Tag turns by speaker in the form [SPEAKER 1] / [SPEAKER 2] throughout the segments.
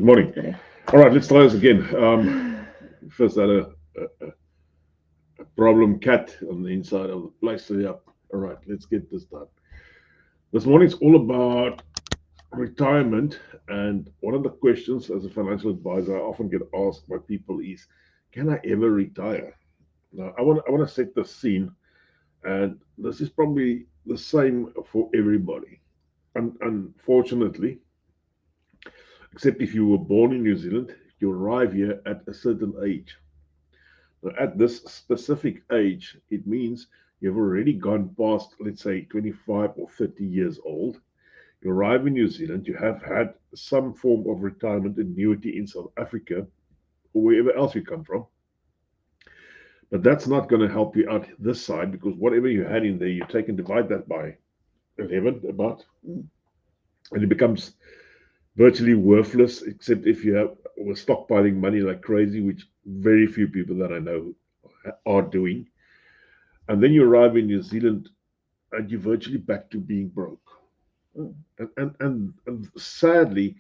[SPEAKER 1] Good morning.
[SPEAKER 2] Okay.
[SPEAKER 1] All right, let's try this again. First, I had a problem cat on the inside of the place. So, yeah. All right, let's get this done. This morning's all about retirement. And one of the questions as a financial advisor I often get asked by people is, can I ever retire? Now, I want to set the scene. And this is probably the same for everybody. And unfortunately, except if you were born in New Zealand, you arrive here at a certain age. Now, at this specific age, it means you've already gone past, let's say, 25 or 30 years old. You arrive in New Zealand, you have had some form of retirement annuity in South Africa or wherever else you come from. But that's not going to help you out this side because whatever you had in there, you take and divide that by 11 about,
[SPEAKER 2] Mm.
[SPEAKER 1] and it becomes virtually worthless, except if you have were stockpiling money like crazy, which very few people that I know are doing. And then you arrive in New Zealand and you're virtually back to being broke.
[SPEAKER 2] Mm.
[SPEAKER 1] And sadly,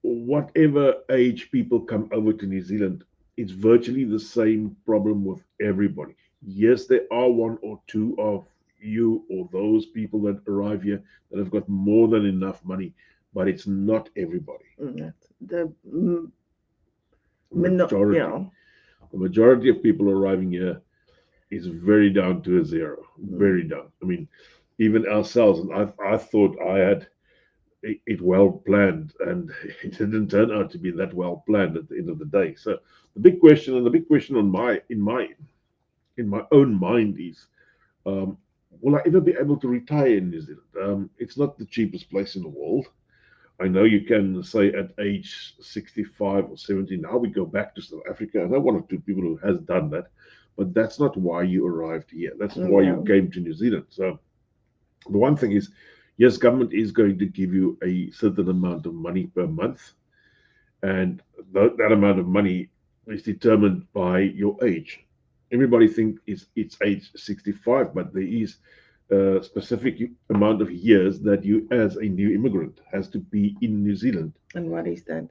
[SPEAKER 1] whatever age people come over to New Zealand, it's virtually the same problem with everybody. Yes, there are one or two of you or those people that arrive here that have got more than enough money, but it's not everybody.
[SPEAKER 2] That's the
[SPEAKER 1] Majority.
[SPEAKER 2] yeah.
[SPEAKER 1] The majority of people arriving here is very down to a zero, very
[SPEAKER 2] Mm.
[SPEAKER 1] down. I mean, even ourselves, and I thought I had it well planned, and it didn't turn out to be that well planned at the end of the day. So the big question on my in my own mind is, um, will I ever be able to retire in New Zealand? It's not the cheapest place in the world. I know you can say at age 65 or 70, now we go back to South Africa. I know one or two people who has done that, but that's not why you arrived here. That's not why you
[SPEAKER 2] No.
[SPEAKER 1] came to New Zealand. So the one thing is, yes, government is going to give you a certain amount of money per month, and that amount of money is determined by your age. Everybody thinks it's age 65, but there is a specific amount of years that you, as a new immigrant, has to be in New Zealand.
[SPEAKER 2] And what is that?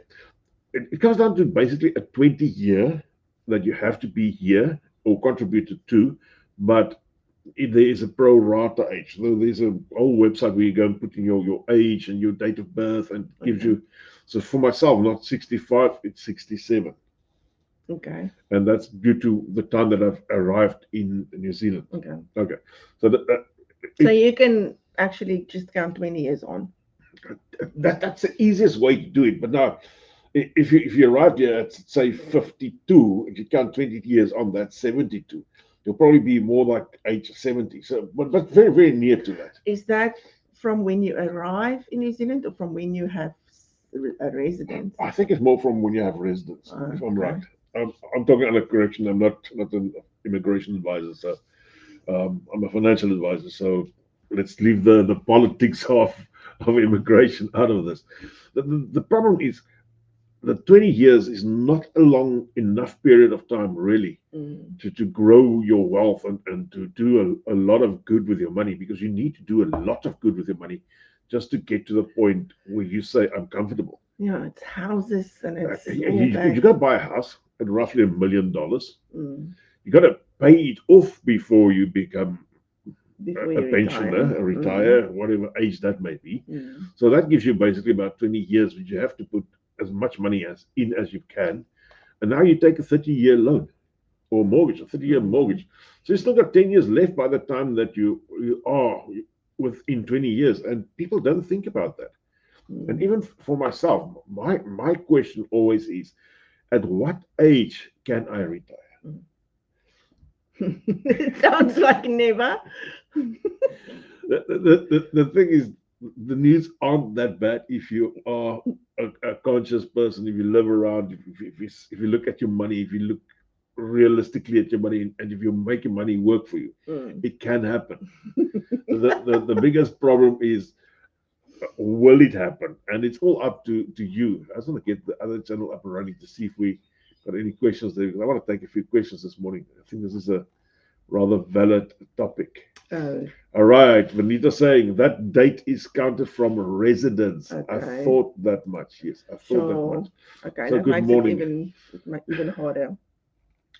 [SPEAKER 1] It comes down to basically a 20-year that you have to be here or contributed to, but there is a pro rata age. So there's a whole website where you go and put in your age and your date of birth and it gives
[SPEAKER 2] Okay.
[SPEAKER 1] you. So for myself, not 65, it's 67.
[SPEAKER 2] Okay.
[SPEAKER 1] And that's due to the time that I've arrived in New Zealand.
[SPEAKER 2] Okay.
[SPEAKER 1] Okay. So
[SPEAKER 2] So
[SPEAKER 1] it,
[SPEAKER 2] you can actually just count 20 years on.
[SPEAKER 1] that's the easiest way to do it. But now, if you arrived here at say 52, if you count 20 years on, that's 72. You'll probably be more like age 70. So, but very very near to that.
[SPEAKER 2] Is that from when you arrive in New Zealand or from when you have a residence?
[SPEAKER 1] I think it's more from when you have residence, if I'm right.
[SPEAKER 2] Okay.
[SPEAKER 1] I'm talking under correction. I'm not an immigration advisor, so I'm a financial advisor. So let's leave the politics of immigration out of this. The problem is the 20 years is not a long enough period of time, really,
[SPEAKER 2] Mm.
[SPEAKER 1] to grow your wealth and to do a lot of good with your money because you need to do a lot of good with your money just to get to the point where you say, I'm comfortable.
[SPEAKER 2] Yeah, it's houses and it's all
[SPEAKER 1] You
[SPEAKER 2] that.
[SPEAKER 1] got to buy a house at roughly $1 million.
[SPEAKER 2] Mm.
[SPEAKER 1] You got to pay it off before you become
[SPEAKER 2] Before
[SPEAKER 1] a
[SPEAKER 2] you retire.
[SPEAKER 1] pensioner, a
[SPEAKER 2] Mm.
[SPEAKER 1] retire, whatever age that may be.
[SPEAKER 2] Mm.
[SPEAKER 1] So that gives you basically about 20 years, which you have to put as much money as you can. And now you take a 30-year loan or mortgage, a 30-year
[SPEAKER 2] Mm.
[SPEAKER 1] mortgage. So you still got 10 years left by the time that you are within 20 years. And people don't think about that. And
[SPEAKER 2] Mm.
[SPEAKER 1] even for myself, my question always is, at what age can I retire?
[SPEAKER 2] Mm. It sounds like never.
[SPEAKER 1] The thing is, the news aren't that bad if you are a conscious person, if you live around, if you look at your money, if you look realistically at your money, and if you're making money work for you,
[SPEAKER 2] Mm.
[SPEAKER 1] it can happen. The biggest problem is, will it happen? And it's all up to you. I just want to get the other channel up and running to see if we got any questions there. Because I want to take a few questions this morning. I think this is a rather valid topic.
[SPEAKER 2] Oh,
[SPEAKER 1] All right, Vanita saying that date is counted from residence. I
[SPEAKER 2] okay.
[SPEAKER 1] thought that much. Yes, I thought that much.
[SPEAKER 2] Sure. Okay,
[SPEAKER 1] So
[SPEAKER 2] that
[SPEAKER 1] good
[SPEAKER 2] makes it
[SPEAKER 1] morning.
[SPEAKER 2] even harder.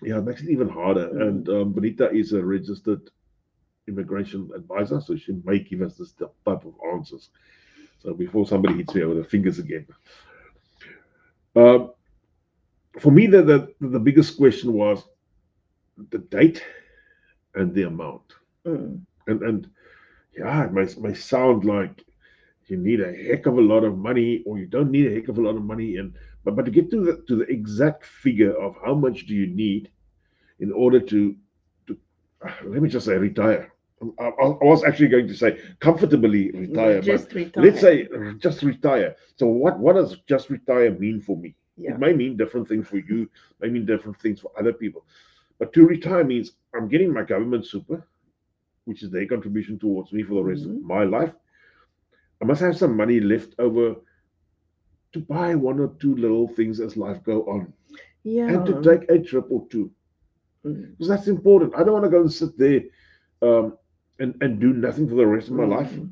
[SPEAKER 1] Yeah, it makes it even harder. And
[SPEAKER 2] Mm.
[SPEAKER 1] Vanita is a registered immigration advisor, so she may give us this type of answers. So before somebody hits me over the fingers again, uh, for me, the biggest question was the date and the amount.
[SPEAKER 2] Mm.
[SPEAKER 1] And yeah, it may sound like you need a heck of a lot of money, or you don't need a heck of a lot of money, and but to get to the exact figure of how much do you need in order to let me just say retire. I was actually going to say comfortably
[SPEAKER 2] Yeah,
[SPEAKER 1] retire, but
[SPEAKER 2] just
[SPEAKER 1] let's
[SPEAKER 2] retire.
[SPEAKER 1] say just retire. So what does just retire mean for me? It
[SPEAKER 2] Yeah.
[SPEAKER 1] may mean different things for you, may mean different things for other people. But to retire means I'm getting my government super, which is their contribution towards me for the rest of
[SPEAKER 2] Mm.
[SPEAKER 1] my life. I must have some money left over to buy one or two little things as life go on, and to
[SPEAKER 2] Yeah.
[SPEAKER 1] take a trip or two,
[SPEAKER 2] Mm.
[SPEAKER 1] because that's important. I don't want to go and sit there um, and do nothing for the rest of my life,
[SPEAKER 2] Mm.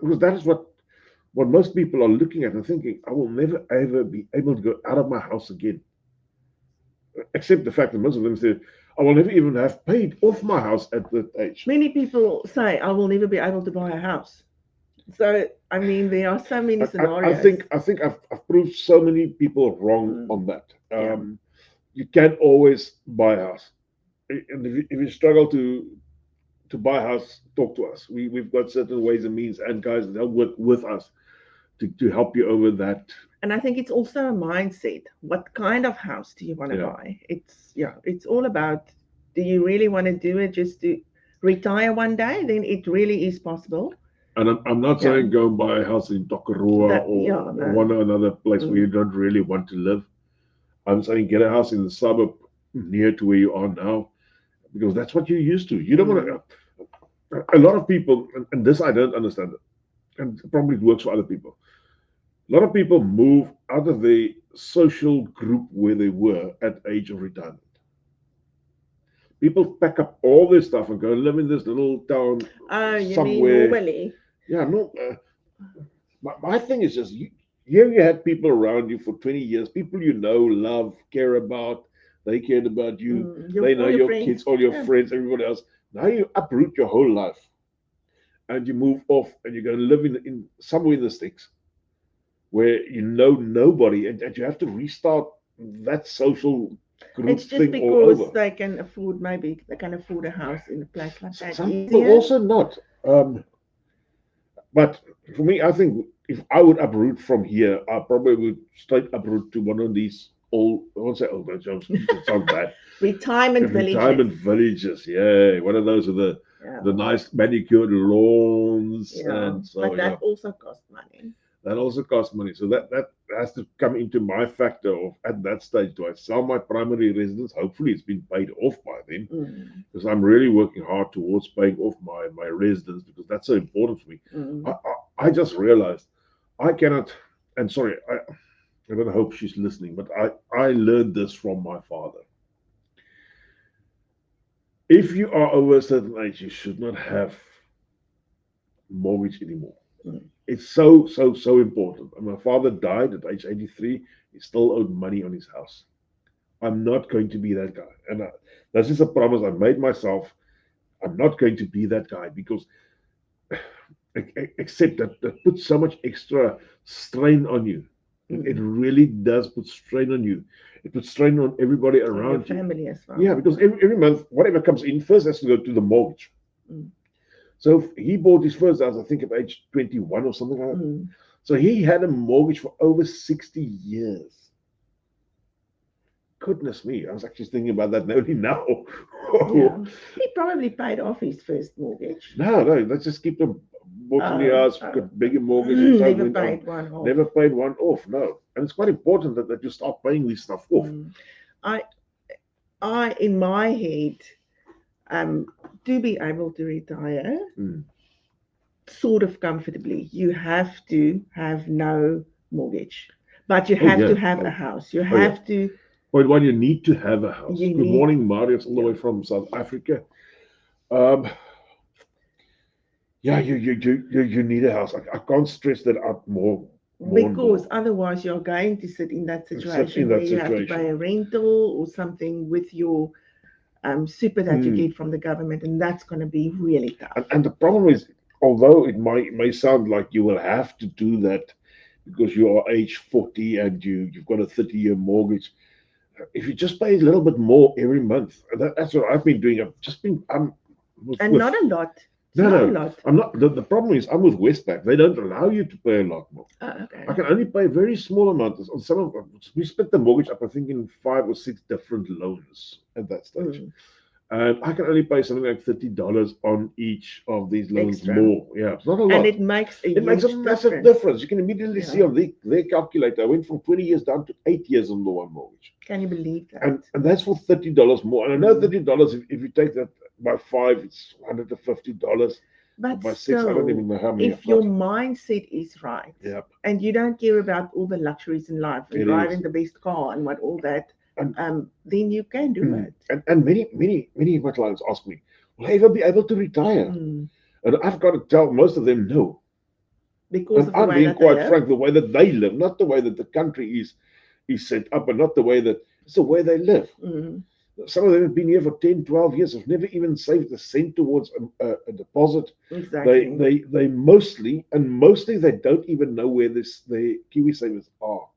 [SPEAKER 1] because that is what most people are looking at and thinking. I will never ever be able to go out of my house again, except the fact that most of them said I will never even have paid off my house at that age.
[SPEAKER 2] Many people say, I will never be able to buy a house. So, I mean, there are so many
[SPEAKER 1] I
[SPEAKER 2] scenarios.
[SPEAKER 1] think I've proved so many people wrong
[SPEAKER 2] Mm.
[SPEAKER 1] on that.
[SPEAKER 2] Yeah.
[SPEAKER 1] You can always buy a house, and if you struggle to buy a house, talk to us. We've got certain ways and means and guys that work with us to help you over that.
[SPEAKER 2] And I think it's also a mindset. What kind of house do you want to
[SPEAKER 1] Yeah.
[SPEAKER 2] buy? It's all about, do you really want to do it just to retire one day? Then it really is possible.
[SPEAKER 1] And I'm not
[SPEAKER 2] Yeah.
[SPEAKER 1] saying go and buy a house in Tokarua
[SPEAKER 2] That, yeah,
[SPEAKER 1] or
[SPEAKER 2] no.
[SPEAKER 1] one or another place where you
[SPEAKER 2] Mm.
[SPEAKER 1] don't really want to live. I'm saying get a house in the suburb near to where you are now, because that's what you're used to. You don't want
[SPEAKER 2] Mm.
[SPEAKER 1] to. A lot of people, and this I don't understand, and probably it works for other people. A lot of people move out of the social group where they were at age of retirement. People pack up all their stuff and go live in this little town
[SPEAKER 2] Oh, you mean
[SPEAKER 1] somewhere.
[SPEAKER 2] normally?
[SPEAKER 1] Yeah, no. My thing is just here you had people around you for 20 years, people you know, love, care about. They cared about you.
[SPEAKER 2] Mm.
[SPEAKER 1] They know
[SPEAKER 2] All your
[SPEAKER 1] your kids,
[SPEAKER 2] friends.
[SPEAKER 1] all your
[SPEAKER 2] Yeah.
[SPEAKER 1] friends, everybody else. Now you uproot your whole life and you move off and you're going to live in somewhere in the sticks where you know nobody, and you have to restart that social
[SPEAKER 2] It's
[SPEAKER 1] group
[SPEAKER 2] just
[SPEAKER 1] thing all
[SPEAKER 2] because
[SPEAKER 1] over.
[SPEAKER 2] they can afford, maybe they can afford a house in a place like that
[SPEAKER 1] Some people
[SPEAKER 2] easier.
[SPEAKER 1] also not. But for me, I think if I would uproot from here, I probably would straight uproot to one of these old, I won't say old age homes, it sounds bad.
[SPEAKER 2] Retirement villages.
[SPEAKER 1] Retirement villages, yeah. One of those with
[SPEAKER 2] Yeah.
[SPEAKER 1] the nice manicured lawns.
[SPEAKER 2] Yeah.
[SPEAKER 1] And so,
[SPEAKER 2] But
[SPEAKER 1] yeah,
[SPEAKER 2] that also costs money.
[SPEAKER 1] that also costs money. So that has to come into my factor of at that stage, do I sell my primary residence? Hopefully it's been paid off by then,
[SPEAKER 2] Mm.
[SPEAKER 1] because I'm really working hard towards paying off my residence, because that's so important for me. I,
[SPEAKER 2] Mm.
[SPEAKER 1] I just realized I cannot, and sorry, I don't hope she's listening, but I learned this from my father. If you are over a certain age, you should not have mortgage anymore.
[SPEAKER 2] Mm.
[SPEAKER 1] It's so important. And my father died at age 83. He still owed money on his house. I'm not going to be that guy. And that's just a promise I made myself. I'm not going to be that guy, because except that puts so much extra strain on you. It
[SPEAKER 2] Mm.
[SPEAKER 1] really does put strain on you. It puts strain on everybody
[SPEAKER 2] On your
[SPEAKER 1] around you.
[SPEAKER 2] family as
[SPEAKER 1] Yeah,
[SPEAKER 2] well.
[SPEAKER 1] because
[SPEAKER 2] Yeah.
[SPEAKER 1] every month, whatever comes in first has to go to the mortgage.
[SPEAKER 2] Mm.
[SPEAKER 1] So he bought his first house, I think, at age 21 or something like that.
[SPEAKER 2] Mm.
[SPEAKER 1] So he had a mortgage for over 60 years. Goodness me, I was actually thinking about that only now.
[SPEAKER 2] Yeah. He probably paid off his first mortgage.
[SPEAKER 1] No, let's just keep them bought a new
[SPEAKER 2] Oh,
[SPEAKER 1] house,
[SPEAKER 2] oh.
[SPEAKER 1] got bigger mortgage, and so
[SPEAKER 2] Never
[SPEAKER 1] went on.
[SPEAKER 2] paid one off.
[SPEAKER 1] Never paid one off, no. And it's quite important that you start paying this stuff off.
[SPEAKER 2] Mm. I, in my head, um, to be able to retire
[SPEAKER 1] Mm.
[SPEAKER 2] sort of comfortably, you have to have no mortgage, but you
[SPEAKER 1] Oh,
[SPEAKER 2] have to
[SPEAKER 1] yeah.
[SPEAKER 2] have a house. You
[SPEAKER 1] Oh, yeah.
[SPEAKER 2] have to.
[SPEAKER 1] Point one, you need to have a house.
[SPEAKER 2] You
[SPEAKER 1] Good
[SPEAKER 2] need.
[SPEAKER 1] morning, Marius, all the
[SPEAKER 2] Yeah.
[SPEAKER 1] way from South Africa. Um, yeah, you need a house. I can't stress that out more and
[SPEAKER 2] Because
[SPEAKER 1] more.
[SPEAKER 2] otherwise you're going to sit in that
[SPEAKER 1] Sit in
[SPEAKER 2] situation where
[SPEAKER 1] that
[SPEAKER 2] you have to pay
[SPEAKER 1] situation.
[SPEAKER 2] a rental or something with your super that you
[SPEAKER 1] Mm.
[SPEAKER 2] get from the government, and that's going to be really tough.
[SPEAKER 1] And the problem is, although it may sound like you will have to do that because you are age 40 and you've got a 30-year mortgage, if you just pay a little bit more every month, and that's what I've been doing. I've just been I'm
[SPEAKER 2] And
[SPEAKER 1] with
[SPEAKER 2] not a lot. It's
[SPEAKER 1] no,
[SPEAKER 2] not a
[SPEAKER 1] no,
[SPEAKER 2] lot.
[SPEAKER 1] I'm not. The problem is I'm with Westpac. They don't allow you to pay a lot more.
[SPEAKER 2] Oh,
[SPEAKER 1] I
[SPEAKER 2] okay.
[SPEAKER 1] can only pay a very small amount. On some of we split the mortgage up, I think, in 5 or 6 different loans at that stage.
[SPEAKER 2] Mm,
[SPEAKER 1] And I can only pay something like $30 on each of these loans
[SPEAKER 2] extra.
[SPEAKER 1] more. Yeah, it's not a
[SPEAKER 2] And
[SPEAKER 1] lot.
[SPEAKER 2] it makes a
[SPEAKER 1] It makes a
[SPEAKER 2] huge
[SPEAKER 1] massive
[SPEAKER 2] difference.
[SPEAKER 1] difference. You can immediately see
[SPEAKER 2] Yeah.
[SPEAKER 1] on their calculator. I went from 20 years down to 8 years on the one mortgage.
[SPEAKER 2] Can you believe that?
[SPEAKER 1] And that's for $30 more. And I know
[SPEAKER 2] Mm.
[SPEAKER 1] $30, if you take that by five, it's $150. Or
[SPEAKER 2] But
[SPEAKER 1] by six, I don't
[SPEAKER 2] still,
[SPEAKER 1] even know how many I've
[SPEAKER 2] if your
[SPEAKER 1] got.
[SPEAKER 2] mindset is right
[SPEAKER 1] Yeah,
[SPEAKER 2] and you don't care about all the luxuries in life and
[SPEAKER 1] it is.
[SPEAKER 2] driving the best car and what all that,
[SPEAKER 1] And
[SPEAKER 2] then you can do it.
[SPEAKER 1] and many of my clients ask me, will I ever be able to retire?
[SPEAKER 2] Mm.
[SPEAKER 1] And I've got to tell most of them no.
[SPEAKER 2] Because
[SPEAKER 1] And
[SPEAKER 2] of the
[SPEAKER 1] I'm
[SPEAKER 2] way
[SPEAKER 1] being
[SPEAKER 2] that they
[SPEAKER 1] quite
[SPEAKER 2] live.
[SPEAKER 1] frank, the way that they live, not the way that the country is set up, and not the way that it's the way they live.
[SPEAKER 2] Mm.
[SPEAKER 1] Some of them have been here for 10, 12 years, have never even saved a cent towards a deposit.
[SPEAKER 2] Exactly.
[SPEAKER 1] They mostly they don't even know where their Kiwi savers are.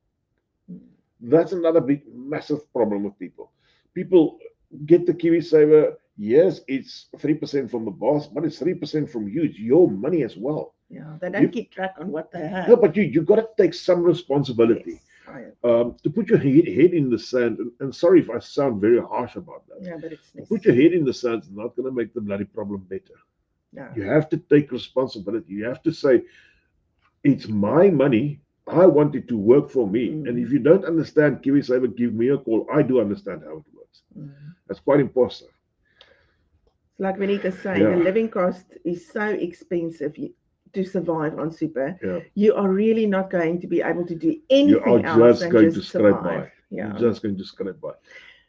[SPEAKER 2] Mm.
[SPEAKER 1] That's another big, massive problem with people. People get the Kiwi Saver. Yes, it's 3% from the boss, but it's 3% from you. It's your money as well.
[SPEAKER 2] Yeah, they don't
[SPEAKER 1] You
[SPEAKER 2] keep track on what they
[SPEAKER 1] no,
[SPEAKER 2] have.
[SPEAKER 1] but you got to take some responsibility
[SPEAKER 2] Yes, I agree.
[SPEAKER 1] to put your head in the sand. And sorry if I sound very harsh about that.
[SPEAKER 2] Yeah, but it's
[SPEAKER 1] To put your
[SPEAKER 2] necessary.
[SPEAKER 1] head in the sand is not going to make the bloody problem better.
[SPEAKER 2] Yeah.
[SPEAKER 1] You have to take responsibility. You have to say, it's my money. I want it to work for me. And
[SPEAKER 2] Mm.
[SPEAKER 1] if you don't understand KiwiSaver, give me a call. I do understand how it works.
[SPEAKER 2] Mm.
[SPEAKER 1] That's quite important.
[SPEAKER 2] It's like Benita's saying, the
[SPEAKER 1] Yeah,
[SPEAKER 2] living cost is so expensive to survive on super.
[SPEAKER 1] yeah.
[SPEAKER 2] You are really not going to be able to do
[SPEAKER 1] You are
[SPEAKER 2] anything else
[SPEAKER 1] just
[SPEAKER 2] than
[SPEAKER 1] going to
[SPEAKER 2] just
[SPEAKER 1] scrape
[SPEAKER 2] survive.
[SPEAKER 1] by. You're
[SPEAKER 2] Yeah.
[SPEAKER 1] just going to scrape by.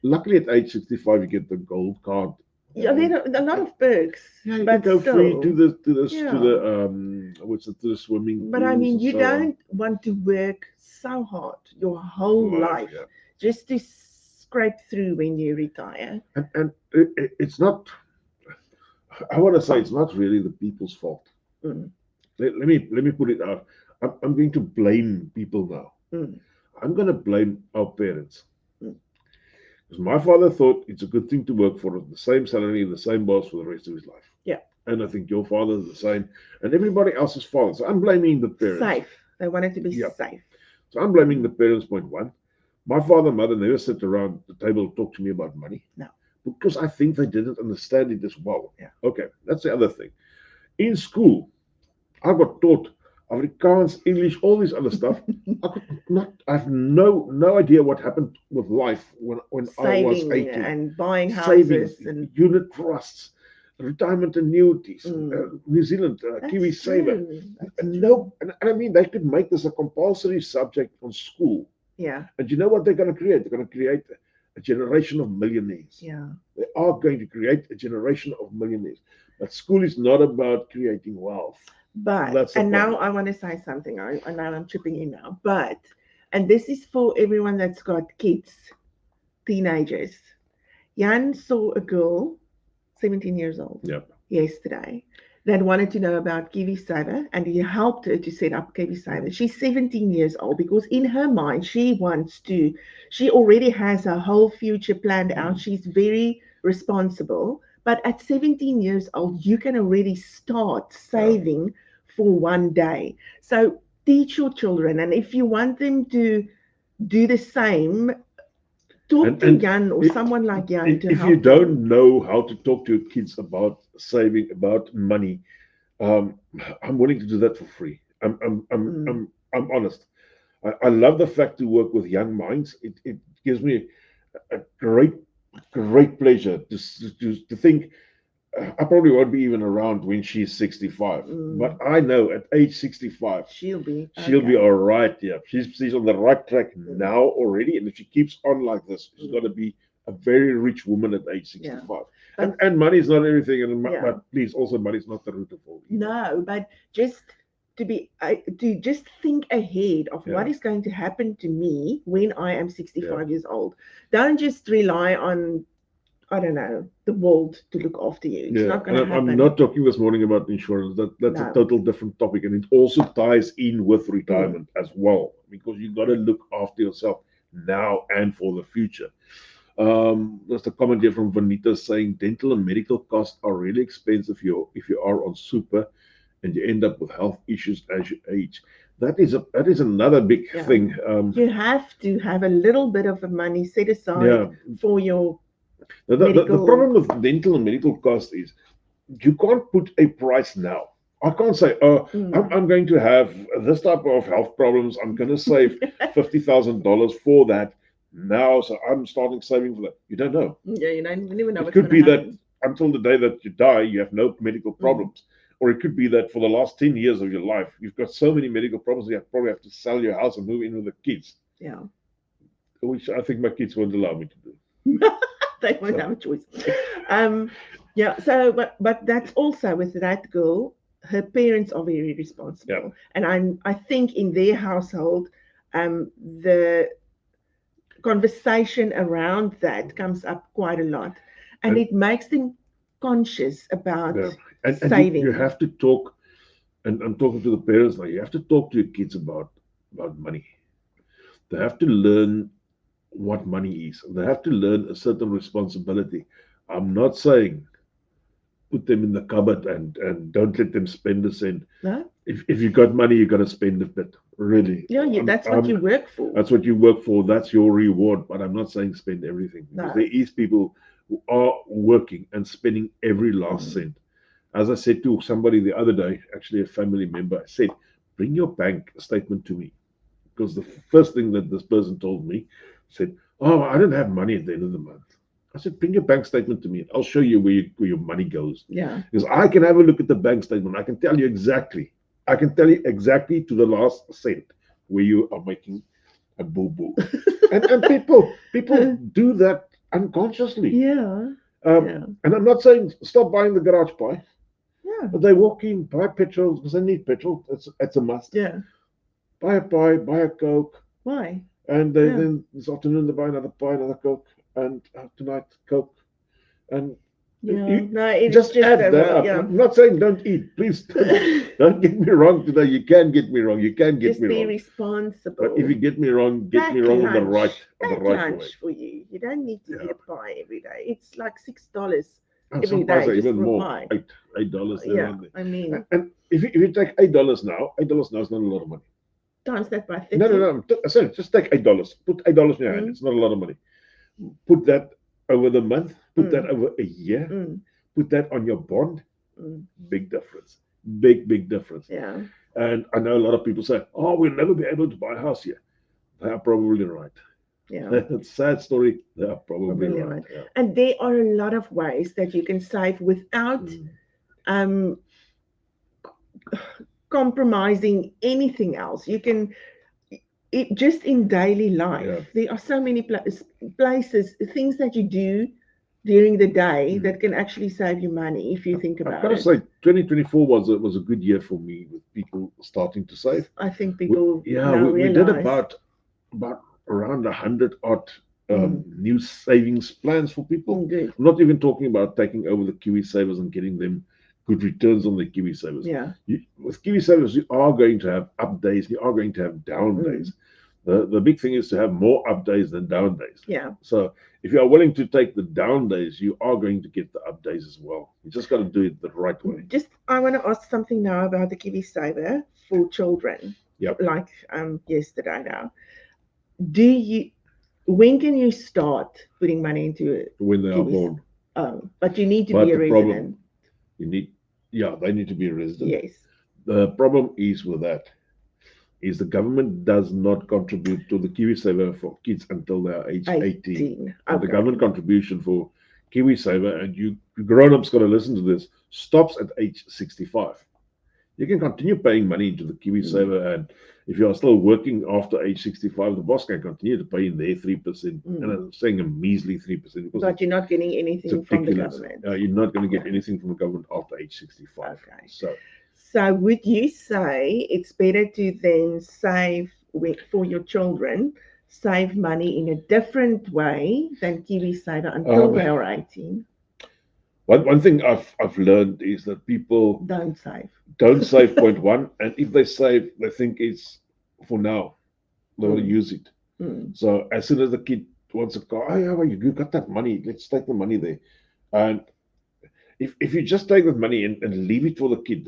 [SPEAKER 1] Luckily, at age 65, you get the gold card.
[SPEAKER 2] Yeah, there are a lot of perks,
[SPEAKER 1] Yeah, you can
[SPEAKER 2] but
[SPEAKER 1] go free to
[SPEAKER 2] still,
[SPEAKER 1] the
[SPEAKER 2] yeah.
[SPEAKER 1] what's it, to the swimming
[SPEAKER 2] But I
[SPEAKER 1] pools
[SPEAKER 2] mean,
[SPEAKER 1] and
[SPEAKER 2] you
[SPEAKER 1] so on.
[SPEAKER 2] don't want to work so hard your whole
[SPEAKER 1] Life,
[SPEAKER 2] life
[SPEAKER 1] yeah.
[SPEAKER 2] just to scrape through when you retire.
[SPEAKER 1] And it's not. I want to say it's not really the people's fault.
[SPEAKER 2] Mm,
[SPEAKER 1] Let me put it out. I'm going to blame people now.
[SPEAKER 2] mm,
[SPEAKER 1] I'm going to blame our parents.
[SPEAKER 2] mm.
[SPEAKER 1] Because my father thought it's a good thing to work for the same salary, the same boss for the rest of his life.
[SPEAKER 2] Yeah,
[SPEAKER 1] And I think your father's the same, and everybody else's father. So I'm blaming the parents.
[SPEAKER 2] safe. They want it to be
[SPEAKER 1] Yeah.
[SPEAKER 2] safe.
[SPEAKER 1] So I'm blaming the parents, point one. My father and mother never sit around the table and talk to me about money.
[SPEAKER 2] No.
[SPEAKER 1] Because I think they didn't understand it as well.
[SPEAKER 2] Yeah.
[SPEAKER 1] Okay, that's the other thing. In school, I got taught Afrikaans, English, all this other stuff. I have no idea what happened with life when I was
[SPEAKER 2] Saving
[SPEAKER 1] 18.
[SPEAKER 2] and buying
[SPEAKER 1] Savings,
[SPEAKER 2] houses and
[SPEAKER 1] unit trusts, retirement annuities,
[SPEAKER 2] mm,
[SPEAKER 1] New Zealand, Kiwi
[SPEAKER 2] that's
[SPEAKER 1] Saver.
[SPEAKER 2] true. That's
[SPEAKER 1] And
[SPEAKER 2] true.
[SPEAKER 1] no, and I mean, they could make this a compulsory subject on school.
[SPEAKER 2] Yeah,
[SPEAKER 1] And you know what they're going to create? They're going to create a generation of millionaires.
[SPEAKER 2] yeah.
[SPEAKER 1] They are going to create a generation of millionaires. But school is not about creating wealth.
[SPEAKER 2] But,
[SPEAKER 1] That's the
[SPEAKER 2] and now
[SPEAKER 1] problem.
[SPEAKER 2] I want to say something. I know I'm chipping in now, but, and this is for everyone that's got kids, teenagers. Jan saw a girl, 17 years old,
[SPEAKER 1] Yep.
[SPEAKER 2] yesterday that wanted to know about KiwiSaver, and he helped her to set up KiwiSaver. She's 17 years old because in her mind she wants to. She already has her whole future planned out.
[SPEAKER 1] Mm.
[SPEAKER 2] She's very responsible. But at 17 years old, you can already start
[SPEAKER 1] Yeah.
[SPEAKER 2] saving for one day. So teach your children, and if you want them to do the same, talk to
[SPEAKER 1] And
[SPEAKER 2] Jan or
[SPEAKER 1] i-
[SPEAKER 2] someone like Jan to
[SPEAKER 1] if you
[SPEAKER 2] help them.
[SPEAKER 1] don't know how to talk to your kids about saving, about money, um, I'm willing to do that for free.
[SPEAKER 2] Mm,
[SPEAKER 1] I'm honest. I love the fact to work with young minds. It gives me a great pleasure to think I probably won't be even around when she's 65. But
[SPEAKER 2] mm.
[SPEAKER 1] I know at age 65,
[SPEAKER 2] She'll be
[SPEAKER 1] she'll be
[SPEAKER 2] okay.
[SPEAKER 1] all right. Yeah, she's on the right track
[SPEAKER 2] Mm,
[SPEAKER 1] now already. And if she keeps on like this, she's going to
[SPEAKER 2] mm.
[SPEAKER 1] be a very rich woman at age
[SPEAKER 2] Yeah.
[SPEAKER 1] 65.
[SPEAKER 2] But
[SPEAKER 1] And money is not everything,
[SPEAKER 2] yeah.
[SPEAKER 1] but please, also money is not the root of all evil.
[SPEAKER 2] No, but just to just think ahead of what
[SPEAKER 1] Yeah,
[SPEAKER 2] is going to happen to me when I am
[SPEAKER 1] yeah.
[SPEAKER 2] 65 years old. Don't just rely on, I don't know, the world to look after you. It's
[SPEAKER 1] Yeah,
[SPEAKER 2] not going
[SPEAKER 1] and
[SPEAKER 2] to
[SPEAKER 1] I'm
[SPEAKER 2] happen.
[SPEAKER 1] not talking this morning about insurance. That's a
[SPEAKER 2] No.
[SPEAKER 1] total different topic, and it also ties in with
[SPEAKER 2] Mm,
[SPEAKER 1] retirement as well, because you got to look after yourself now and for the future. There's a comment here from Vanita saying dental and medical costs are really expensive if you are on super and you end up with health issues as you age. That is another big
[SPEAKER 2] yeah.
[SPEAKER 1] thing.
[SPEAKER 2] You have to have a little bit of the money set aside
[SPEAKER 1] Yeah,
[SPEAKER 2] for your
[SPEAKER 1] the
[SPEAKER 2] medical.
[SPEAKER 1] problem with dental and medical costs is you can't put a price now. I can't say, oh,
[SPEAKER 2] Mm.
[SPEAKER 1] I'm going to have this type of health problems. I'm going to save $50,000 for that now. So I'm starting saving for that. You don't know.
[SPEAKER 2] Yeah, you never know
[SPEAKER 1] It
[SPEAKER 2] what's
[SPEAKER 1] could
[SPEAKER 2] going to
[SPEAKER 1] be that
[SPEAKER 2] happen.
[SPEAKER 1] until the day that you die, you have no medical
[SPEAKER 2] Mm.
[SPEAKER 1] problems. Or it could be that for the last 10 years of your life, you've got so many medical problems, you probably have to sell your house and move in with the kids,
[SPEAKER 2] Yeah.
[SPEAKER 1] which I think my kids won't allow me to do.
[SPEAKER 2] They won't
[SPEAKER 1] So,
[SPEAKER 2] have a choice. Um, yeah. So, but that's also with that girl. Her parents are very
[SPEAKER 1] yeah.
[SPEAKER 2] responsible, and I think in their household, the conversation around that comes up quite a lot, and
[SPEAKER 1] And,
[SPEAKER 2] it makes them conscious about
[SPEAKER 1] yeah. And you
[SPEAKER 2] saving.
[SPEAKER 1] have to talk, and I'm talking to the parents now, you have to talk to your kids about money. They have to learn what money is. They have to learn a certain responsibility. I'm not saying put them in the cupboard and don't let them spend a cent.
[SPEAKER 2] No,
[SPEAKER 1] If you got money, you got to spend a bit. Really,
[SPEAKER 2] yeah, that's what you work for.
[SPEAKER 1] that's what you work for. That's your reward. But I'm not saying spend everything, because
[SPEAKER 2] No.
[SPEAKER 1] there is people who are working and spending every last
[SPEAKER 2] Mm.
[SPEAKER 1] cent. As I said to somebody the other day, actually a family member, I said, bring your bank statement to me. Because the first thing that this person told me said, oh, I don't have money at the end of the month. I said, bring your bank statement to me. I'll show you where your money goes.
[SPEAKER 2] Yeah.
[SPEAKER 1] Because I can have a look at the bank statement. I can tell you exactly. I can tell you exactly to the last cent where you are making a boo boo. And people do that unconsciously.
[SPEAKER 2] Yeah. Yeah.
[SPEAKER 1] And I'm not saying stop buying the garage pie,
[SPEAKER 2] Yeah.
[SPEAKER 1] but they walk in, buy petrol because they need petrol. It's a must.
[SPEAKER 2] Yeah.
[SPEAKER 1] Buy a pie, buy a Coke,
[SPEAKER 2] Why?
[SPEAKER 1] and
[SPEAKER 2] Yeah.
[SPEAKER 1] then this afternoon they buy another pie, another Coke, and tonight Coke. And
[SPEAKER 2] Yeah.
[SPEAKER 1] you
[SPEAKER 2] No, it's
[SPEAKER 1] just
[SPEAKER 2] just
[SPEAKER 1] add that up.
[SPEAKER 2] yeah.
[SPEAKER 1] I'm not saying don't eat. Please don't get me wrong today. You can get me wrong. You can get
[SPEAKER 2] Just
[SPEAKER 1] me
[SPEAKER 2] be
[SPEAKER 1] wrong. But if you
[SPEAKER 2] responsible.
[SPEAKER 1] get me wrong on the
[SPEAKER 2] Pack
[SPEAKER 1] right way.
[SPEAKER 2] lunch for you. You don't need to eat
[SPEAKER 1] Yeah.
[SPEAKER 2] a pie every day. It's like $6
[SPEAKER 1] And
[SPEAKER 2] every
[SPEAKER 1] some pies
[SPEAKER 2] day
[SPEAKER 1] are
[SPEAKER 2] just
[SPEAKER 1] even
[SPEAKER 2] for a
[SPEAKER 1] more.
[SPEAKER 2] pie.
[SPEAKER 1] $8 there
[SPEAKER 2] Yeah,
[SPEAKER 1] around there.
[SPEAKER 2] I mean,
[SPEAKER 1] And if you take $8 now, $8 now is not a lot of money.
[SPEAKER 2] times that by
[SPEAKER 1] No, no,
[SPEAKER 2] 30.
[SPEAKER 1] no. Sorry, just take $8. Put $8 in your hand.
[SPEAKER 2] Mm,
[SPEAKER 1] It's not a lot of money. Put that over the month. Put that
[SPEAKER 2] mm,
[SPEAKER 1] over a year.
[SPEAKER 2] mm,
[SPEAKER 1] Put that on your bond.
[SPEAKER 2] mm.
[SPEAKER 1] Big difference. Big difference.
[SPEAKER 2] Yeah,
[SPEAKER 1] And I know a lot of people say, "Oh, we'll never be able to buy a house here." They are probably right.
[SPEAKER 2] yeah,
[SPEAKER 1] It's a sad story. They are probably
[SPEAKER 2] probably
[SPEAKER 1] right.
[SPEAKER 2] right.
[SPEAKER 1] Yeah.
[SPEAKER 2] And there are a lot of ways that you can save without
[SPEAKER 1] Mm.
[SPEAKER 2] um, compromising anything else. You can just in daily
[SPEAKER 1] Yeah.
[SPEAKER 2] life. There are so many places, things that you do during the day
[SPEAKER 1] Mm.
[SPEAKER 2] that can actually save you money if you think
[SPEAKER 1] I've got
[SPEAKER 2] about
[SPEAKER 1] to
[SPEAKER 2] it.
[SPEAKER 1] say, 2024 was a good year for me with people starting to save.
[SPEAKER 2] I think people
[SPEAKER 1] Yeah,
[SPEAKER 2] now
[SPEAKER 1] we did
[SPEAKER 2] realize.
[SPEAKER 1] about around 100 odd
[SPEAKER 2] Mm,
[SPEAKER 1] new savings plans for people.
[SPEAKER 2] good.
[SPEAKER 1] I'm not even talking about taking over the Kiwi Savers and getting them good returns on the Kiwi Savers.
[SPEAKER 2] Yeah.
[SPEAKER 1] With Kiwi Savers, you are going to have up days, you are going to have down
[SPEAKER 2] Mm,
[SPEAKER 1] days. The big thing is to have more up days than down days.
[SPEAKER 2] yeah.
[SPEAKER 1] So if you are willing to take the down days, you are going to get the up days as well. You just got to do it the right way.
[SPEAKER 2] Just I want to ask something now about the Kiwi Saver for children.
[SPEAKER 1] Yep.
[SPEAKER 2] Like yesterday now. Do you when can you start putting money into
[SPEAKER 1] When they are
[SPEAKER 2] Kiwis?
[SPEAKER 1] born.
[SPEAKER 2] Oh, but you need to
[SPEAKER 1] But
[SPEAKER 2] be a
[SPEAKER 1] the problem,
[SPEAKER 2] resident.
[SPEAKER 1] you need, yeah, they need to be a resident.
[SPEAKER 2] Yes.
[SPEAKER 1] The problem is with that is the government does not contribute to the KiwiSaver for kids until they are age 18.
[SPEAKER 2] 18.
[SPEAKER 1] So the
[SPEAKER 2] Okay.
[SPEAKER 1] government contribution for KiwiSaver, and you grown-ups got to listen to this, stops at age 65. You can continue paying money into the
[SPEAKER 2] Mm.
[SPEAKER 1] KiwiSaver, and if you are still working after age 65, the boss can continue to pay in their 3%. And
[SPEAKER 2] Mm.
[SPEAKER 1] I'm saying a measly 3% because
[SPEAKER 2] But you're not getting
[SPEAKER 1] it's
[SPEAKER 2] anything from the
[SPEAKER 1] ridiculous.
[SPEAKER 2] government.
[SPEAKER 1] You're not going to get
[SPEAKER 2] Okay.
[SPEAKER 1] anything from the government after age 65.
[SPEAKER 2] Okay.
[SPEAKER 1] So,
[SPEAKER 2] So would you say it's better to then save for your children, save money in a different way than KiwiSaver until
[SPEAKER 1] um,
[SPEAKER 2] they are 18?
[SPEAKER 1] one thing I've learned is that people
[SPEAKER 2] Don't save.
[SPEAKER 1] don't save point one, and if they save, they think it's for now. They want to
[SPEAKER 2] Mm,
[SPEAKER 1] use it.
[SPEAKER 2] mm,
[SPEAKER 1] So as soon as the kid wants a car, oh yeah, well, you got that money. Let's take the money there. And if you just take that money and leave it for the kid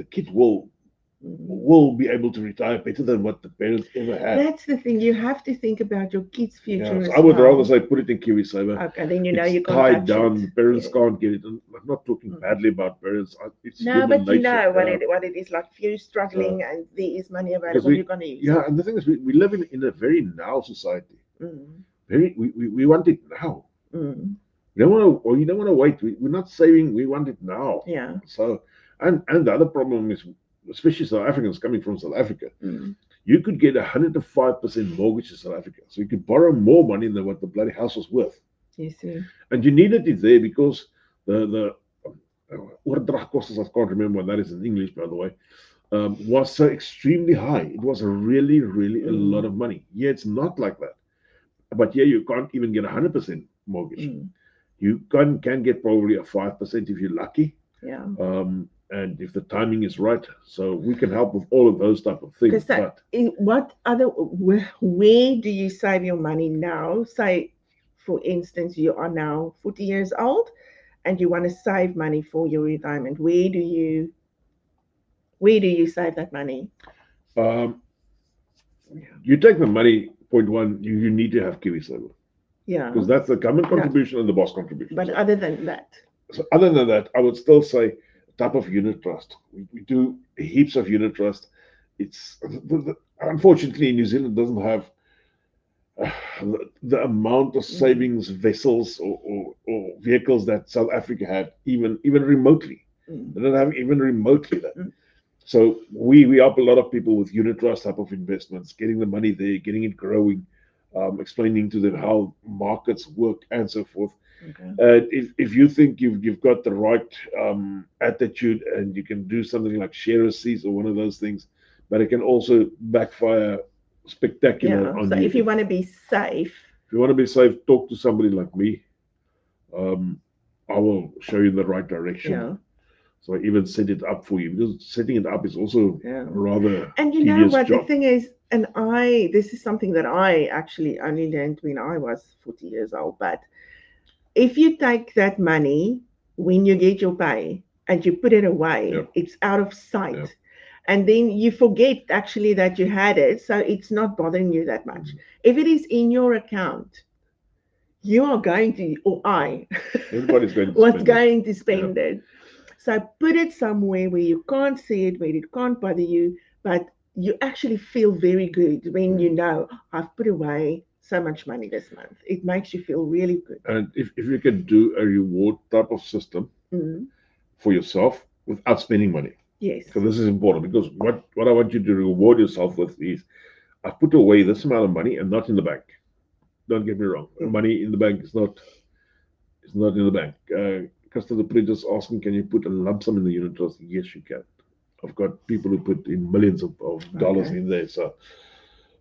[SPEAKER 2] mm.
[SPEAKER 1] will be able to retire better than what the parents ever had.
[SPEAKER 2] That's the thing. You have to think about your kids'
[SPEAKER 1] Yeah,
[SPEAKER 2] future
[SPEAKER 1] so I
[SPEAKER 2] as
[SPEAKER 1] would rather
[SPEAKER 2] well.
[SPEAKER 1] say put it in KiwiSaver.
[SPEAKER 2] Okay, then you know
[SPEAKER 1] It's
[SPEAKER 2] you can't
[SPEAKER 1] tied
[SPEAKER 2] touch it.
[SPEAKER 1] down. The parents
[SPEAKER 2] Yeah.
[SPEAKER 1] can't get it. And I'm not talking
[SPEAKER 2] Mm.
[SPEAKER 1] badly about parents. It's
[SPEAKER 2] No,
[SPEAKER 1] human
[SPEAKER 2] but you
[SPEAKER 1] nature.
[SPEAKER 2] know what it is like. If you're
[SPEAKER 1] So
[SPEAKER 2] struggling and there is money
[SPEAKER 1] because
[SPEAKER 2] available, you're gonna use
[SPEAKER 1] yeah,
[SPEAKER 2] it.
[SPEAKER 1] and the thing is, we live in a very now society.
[SPEAKER 2] Mm,
[SPEAKER 1] We want it now.
[SPEAKER 2] mm,
[SPEAKER 1] We don't want to, or you don't want to wait. We're not saving. We want it now.
[SPEAKER 2] yeah.
[SPEAKER 1] So, and the other problem is, especially South Africans coming from South Africa,
[SPEAKER 2] Mm,
[SPEAKER 1] you could get 105% mortgage in South Africa. So you could borrow more money than what the bloody house was worth.
[SPEAKER 2] you see.
[SPEAKER 1] And you needed it there because the oordragkosten, I can't remember what that is in English, by the way, was so extremely high. It was a really, really a lot
[SPEAKER 2] Mm,
[SPEAKER 1] of money. Yeah, it's not like that. But yeah, you can't even get 100% mortgage.
[SPEAKER 2] mm,
[SPEAKER 1] You can get probably a 5% if you're lucky,
[SPEAKER 2] yeah.
[SPEAKER 1] and if the timing is right. So we can help with all of those type of things.
[SPEAKER 2] Because that,
[SPEAKER 1] But
[SPEAKER 2] what other, where do you save your money now? Say, for instance, you are now 40 years old and you want to save money for your retirement. Where do you save that money?
[SPEAKER 1] um, you take the money. Point one, you need to have KiwiSaver
[SPEAKER 2] Yeah.
[SPEAKER 1] because that's the government
[SPEAKER 2] No,
[SPEAKER 1] contribution and the boss contribution.
[SPEAKER 2] but other than that,
[SPEAKER 1] So other than that, I would still say type of unit trust. We do heaps of unit trust. It's unfortunately New Zealand doesn't have the amount of
[SPEAKER 2] mm,
[SPEAKER 1] savings vessels or vehicles that South Africa had, even remotely.
[SPEAKER 2] mm,
[SPEAKER 1] They don't have even remotely that.
[SPEAKER 2] mm,
[SPEAKER 1] So we help a lot of people with unit trust type of investments, getting the money there, getting it growing, explaining to them how markets work and so forth.
[SPEAKER 2] okay.
[SPEAKER 1] If you think you've got the right attitude and you can do something like share receipts or one of those things, but it can also backfire spectacular
[SPEAKER 2] Yeah.
[SPEAKER 1] on
[SPEAKER 2] So
[SPEAKER 1] you
[SPEAKER 2] if you want to be safe,
[SPEAKER 1] if you want to be safe, talk to somebody like me. Um, I will show you the right direction.
[SPEAKER 2] yeah,
[SPEAKER 1] So I even set it up for you because setting it up is also
[SPEAKER 2] yeah.
[SPEAKER 1] a rather
[SPEAKER 2] And you know
[SPEAKER 1] tedious
[SPEAKER 2] what? The
[SPEAKER 1] job.
[SPEAKER 2] thing is, this is something that I actually only learned when I was 40 years old. But if you take that money when you get your pay and you put it
[SPEAKER 1] Yeah,
[SPEAKER 2] away, it's out of
[SPEAKER 1] yeah.
[SPEAKER 2] sight. And then you forget actually that you had it. So it's not bothering you that much.
[SPEAKER 1] Mhm.
[SPEAKER 2] If it is in your account, you are going to, or I
[SPEAKER 1] Everybody's going to
[SPEAKER 2] was
[SPEAKER 1] spend it.
[SPEAKER 2] going to
[SPEAKER 1] Yeah.
[SPEAKER 2] spend it. So put it somewhere where you can't see it, where it can't bother you, but you actually feel very good when you
[SPEAKER 1] Mm.
[SPEAKER 2] know I've put away so much money this month. It makes you feel really good.
[SPEAKER 1] And if you can do a reward type of system
[SPEAKER 2] Mm,
[SPEAKER 1] for yourself without spending money.
[SPEAKER 2] yes.
[SPEAKER 1] So this is important because what I want you to reward yourself with is I put away this amount of money and not in the bank. Don't get me wrong.
[SPEAKER 2] Mm,
[SPEAKER 1] Money in the bank is not in the bank. Customer just asking, can you put a lump sum in the unit trust? Yes, you can. I've got people who put in millions of dollars
[SPEAKER 2] okay.
[SPEAKER 1] in there. So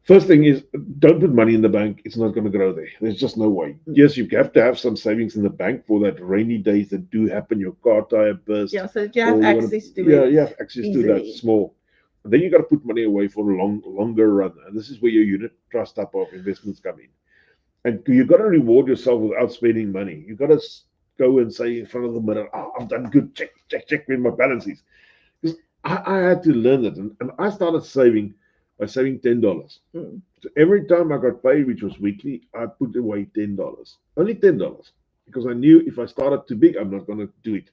[SPEAKER 1] first thing is don't put money in the bank. It's not going to grow there. There's just no way.
[SPEAKER 2] Mm.
[SPEAKER 1] Yes, you have to have some savings in the bank for that rainy days that do happen. Your car tire burst,
[SPEAKER 2] Yeah, so that you have
[SPEAKER 1] or you want to,
[SPEAKER 2] access to
[SPEAKER 1] yeah,
[SPEAKER 2] it
[SPEAKER 1] you have access to that
[SPEAKER 2] easily.
[SPEAKER 1] small. And then you got to put money away for a longer run, and this is where your unit trust type of investments come in. And you got to reward yourself without spending money. You got to go and say in front of the mirror, "Oh, I've done good. Check, check, check where my balance is." Because I had to learn that, and I started saving by saving $10.
[SPEAKER 2] Mm,
[SPEAKER 1] So every time I got paid, which was weekly, I put away $10, only $10, because I knew if I started too big, I'm not going to do it.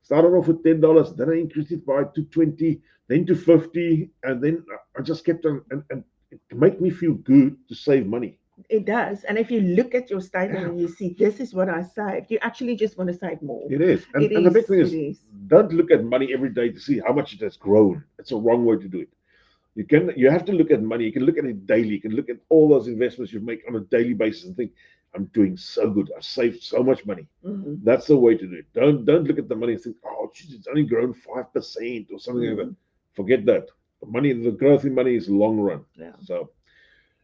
[SPEAKER 1] Started off with $10, then I increased it by to 20, then to 50, and then I just kept on, and it made me feel good to save money.
[SPEAKER 2] It does. And if you look at your statement and you see this is what I saved, you actually just want to save more.
[SPEAKER 1] It is.
[SPEAKER 2] It
[SPEAKER 1] And the big
[SPEAKER 2] is.
[SPEAKER 1] thing
[SPEAKER 2] It
[SPEAKER 1] is,
[SPEAKER 2] is.
[SPEAKER 1] don't look at money every day to see how much it has grown. It's a wrong way to do it. You have to look at money. You can look at it daily. You can look at all those investments you make on a daily basis and think, I'm doing so good. I've saved so much money.
[SPEAKER 2] Mm-hmm.
[SPEAKER 1] That's the way to do it. Don't look at the money and think, oh, geez, it's only grown 5% or something like
[SPEAKER 2] Mm-hmm.
[SPEAKER 1] that. Forget that. The growth in money is long run.
[SPEAKER 2] Yeah.
[SPEAKER 1] So,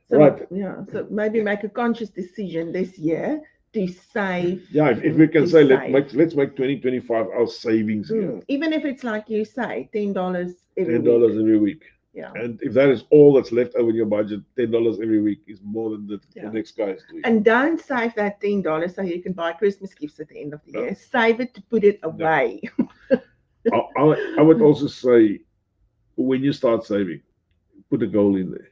[SPEAKER 2] So
[SPEAKER 1] right.
[SPEAKER 2] yeah. So maybe make a conscious decision this year to save.
[SPEAKER 1] Yeah, if we can
[SPEAKER 2] To
[SPEAKER 1] say
[SPEAKER 2] save.
[SPEAKER 1] let's make 2025 our savings year.
[SPEAKER 2] Even if it's like you say, $10 every week.
[SPEAKER 1] $10 every week.
[SPEAKER 2] Yeah.
[SPEAKER 1] And if that is all that's left over in your budget, $10 every week is more than the
[SPEAKER 2] Yeah.
[SPEAKER 1] next guy is doing.
[SPEAKER 2] And don't save that $10 so you can buy Christmas gifts at the end of the year. Save it to put it
[SPEAKER 1] No.
[SPEAKER 2] away.
[SPEAKER 1] I would also say when you start saving, put a goal in there.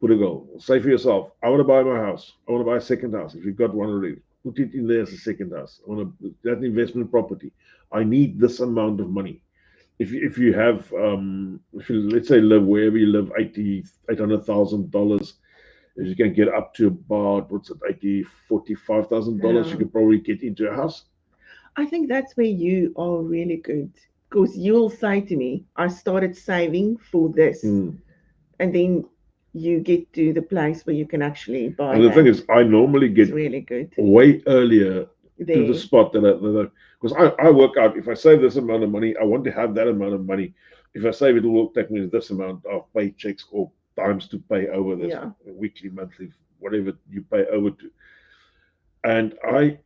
[SPEAKER 1] Put a goal. Say for yourself, I want to buy my house. I want to buy a second house. If you've got one already, put it in there as a second house. I want that investment property. I need this amount of money. If you have if you let's say live wherever you live, $800,000, if you can get up to about what's it, $45,000, you
[SPEAKER 2] Yeah.
[SPEAKER 1] can probably get into a house.
[SPEAKER 2] I think that's where you are really good. Because you'll say to me, I started saving for this.
[SPEAKER 1] Mm.
[SPEAKER 2] And then you get to the place where you can actually buy
[SPEAKER 1] And the thing
[SPEAKER 2] that.
[SPEAKER 1] is, I normally
[SPEAKER 2] It's
[SPEAKER 1] get
[SPEAKER 2] really good.
[SPEAKER 1] way earlier to the
[SPEAKER 2] There.
[SPEAKER 1] spot because I work out if I save this amount of money, I want to have that amount of money. If I save it, will take me this amount of paychecks or times to pay over this
[SPEAKER 2] Yeah.
[SPEAKER 1] weekly, monthly, whatever you pay over to. And I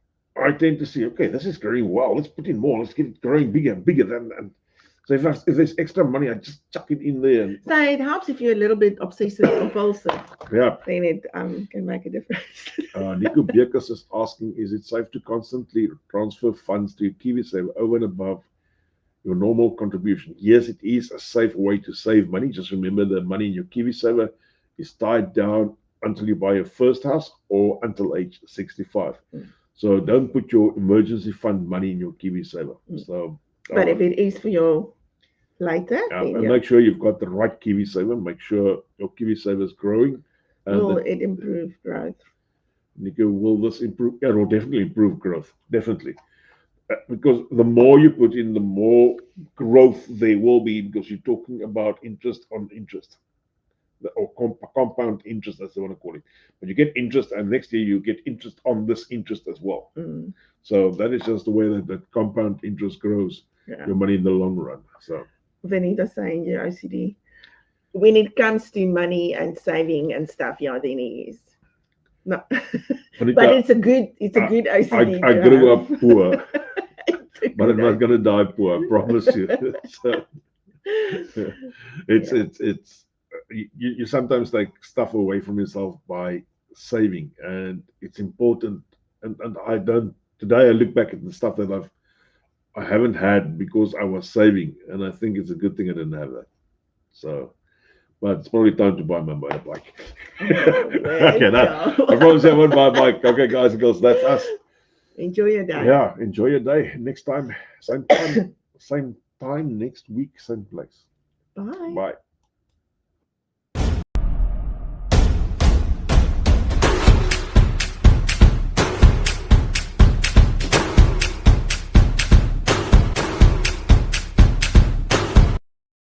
[SPEAKER 1] tend to see, okay, this is growing well. Let's put in more. Let's get it growing bigger and bigger. And so if there's extra money, I just chuck it in there. And,
[SPEAKER 2] So it helps if you're a little bit obsessive compulsive.
[SPEAKER 1] yeah.
[SPEAKER 2] Then it can make a difference.
[SPEAKER 1] Nico Bierkus is asking, is it safe to constantly transfer funds to your KiwiSaver over and above your normal contribution? Yes, it is a safe way to save money. Just remember the money in your KiwiSaver is tied down until you buy your first house or until age 65.
[SPEAKER 2] Mm.
[SPEAKER 1] So don't put your emergency fund money in your KiwiSaver. So,
[SPEAKER 2] But if it is for your later, then
[SPEAKER 1] and make sure you've got the right KiwiSaver. Make sure your KiwiSaver is growing. And
[SPEAKER 2] will it improve growth?
[SPEAKER 1] Nico, will this improve? Yeah, it will definitely improve growth. Definitely. Because the more you put in, the more growth there will be because you're talking about interest on interest or compound interest, as they want to call it. But you get interest, and next year you get interest on this interest as well.
[SPEAKER 2] Mm.
[SPEAKER 1] So that is just the way that compound interest grows your money in the long run. So
[SPEAKER 2] Vanita saying your OCD. When it comes to money and saving and stuff, yeah, then he is. No.
[SPEAKER 1] Vanita,
[SPEAKER 2] But it's a good OCD.
[SPEAKER 1] I grew up poor,
[SPEAKER 2] It's
[SPEAKER 1] but I'm not going to die poor. I promise you. So, it's you sometimes take stuff away from yourself by saving, and it's important. And I don't today. I look back at the stuff that I haven't had because I was saving, and I think it's a good thing I didn't have that. So, but it's probably time to buy my motorbike. Okay, I promise you I won't buy a bike. Okay, guys and girls, that's us.
[SPEAKER 2] Enjoy your day.
[SPEAKER 1] Yeah, enjoy your day. Next time, same time next week, same place.
[SPEAKER 2] Bye.
[SPEAKER 1] Bye.